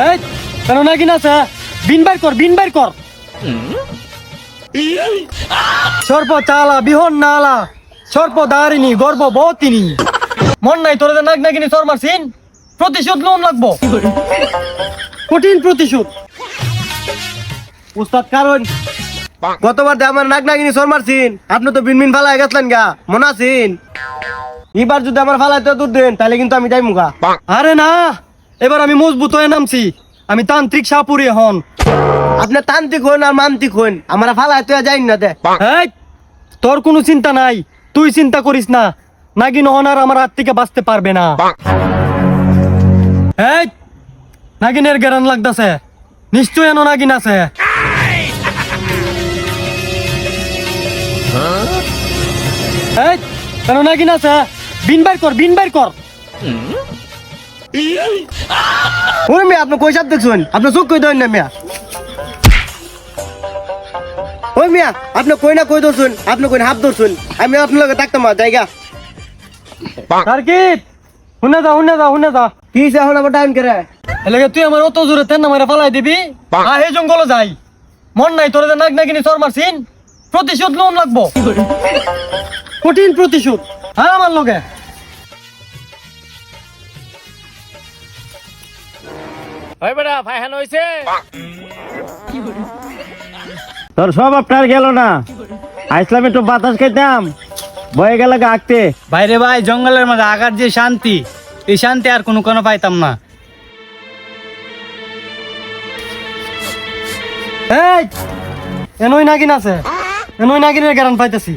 এই কেন নাগিন আছে বিন বাইর কর সর্প চালা বিহন নালা সর্প দারিনি গর্ভবতিনি মন নাই তোর নাগ নাগিনি সর মারছিন প্রতিশোধ লোন লাগবো কঠিন প্রতিশোধ উস্তাদ কারণ গতবার আমার নাক নাগিনি সর মারছিন আপনি তো বিনবিন ফালাই গেছলেন গা মনে আছেন এবার যদি আমার ফালাইতে দূর দেন তাহলে কিন্তু আমি যাই মুখা। আরে না এবার আমি মজবুত হয়ে নামছি আমি তান্ত্রিক সাপুরি হন আপনি তান্ত্রিক হন আর মান্ত্রিক হন আমার ফালাইতে যাই না দে। এই তোর কোনো চিন্তা নাই তুই চিন্তা করিস না নাগিন হন আর আমার হাত থেকে বাঁচতে পারবে না এই নাগিনের গেরান লাগতাছে নিশ্চয় এনো নাগিন আছে এই কেন নাগিন আছে বিন বাইর কর ওই মেয়ে আপনি কই সাপ দেখছেন আপনি চোখ কই দেন না মিয়া ওই মিয়া আপনি কই না কই দর্শুন আপনি কই হাফ দর্শুন আমি আপনার লগে থাকতাম জায়গা সার্কিট শুনে যা কি এখন আমার টাইম করে এলাকা তুই আমার অত জোরে তেন মারা ফালাই দিবি হে জঙ্গল যাই মন নাই তোর নাগ নাগিনি সর মারছিন প্রতিশোধ লোন লাগবো কঠিন প্রতিশোধ হ্যাঁ আমার লগে ওই বেটা ফাইহান হইছে তোর সব আপনার গেল না আইসলাম একটু বাতাস খাইতাম বয়ে গেল আঁকতে বাইরে ভাই জঙ্গলের মধ্যে আগার যে শান্তি এই শান্তি আর কোনো পাইতাম না। এই এনই নাগিন আছে এনই নাগিনের গ্যারান পাইতেছি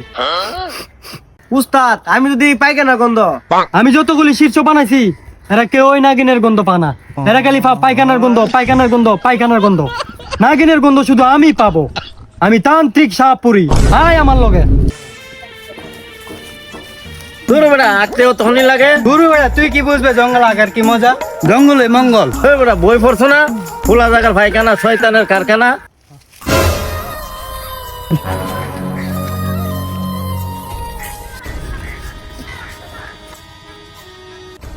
উস্তাদ আমি যদি পাইখানা গন্ধ আমি যতগুলি শীর্ষ বানাইছি এরা কেউ ওই নাগিনের গন্ধ পানা এরা খালি পায়খানার গন্ধ নাগিনের গন্ধ শুধু আমি পাবো আমি তান্ত্রিক সাপুরি আয় আমার লগে তোর বেটা আঁকতেও তখনই লাগে গুরু বেটা তুই কি বুঝবে জঙ্গল আগার কি মজা জঙ্গলে মঙ্গল। ওই বেটা বই পড়ছো না খোলা জায়গার পায়খানা শয়তানের কারখানা।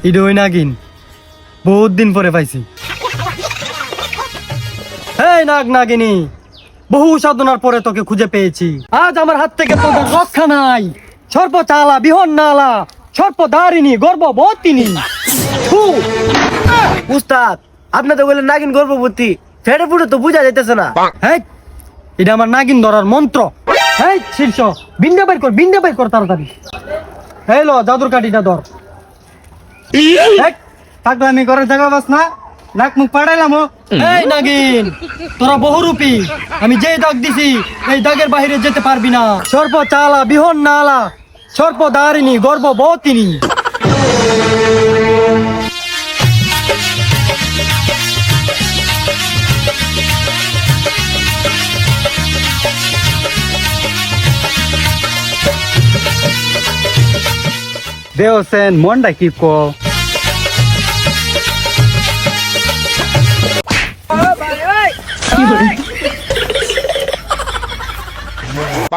ইডো ওই নাগিন বহুত দিন পরে পাইছি এই নাগিনী বহু সাধনার পরে তোকে খুঁজে পেয়েছি আজ আমার হাত থেকে তোদের রক্ষা নাই সর্প চালা বিহন নালা সর্প দারিনি গর্ভবতিনি উস্তাদ আপনি তো বললেন নাগিন গর্ভবতী ফেটে ফুটে তো বুঝা যাইতেছে না। হেই এটা আমার নাগিন ধরার মন্ত্র হেই শীর্ষ বিন্দা বাইর কর তাড়াতাড়ি এই লো জাদুর কাঠিটা ধর থাকলে আমি ঘরে জায়গা বাস না নাক মুখ পাড়াইলাম। এই নাগিন তোরা বহুরূপী আমি যেই দাগ দিছি এই দাগের বাইরে যেতে পারবি না সর্প চালা বিহন নালা সর্প দারিনি গর্ভবতিনি দেওসেন মনটা কি কো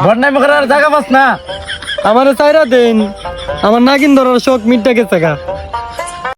বন্যায় মকরার জায়গা পাস না আমার চাইরা দেন আমার নাগিন ধরার শখ মিটটা গেছে গা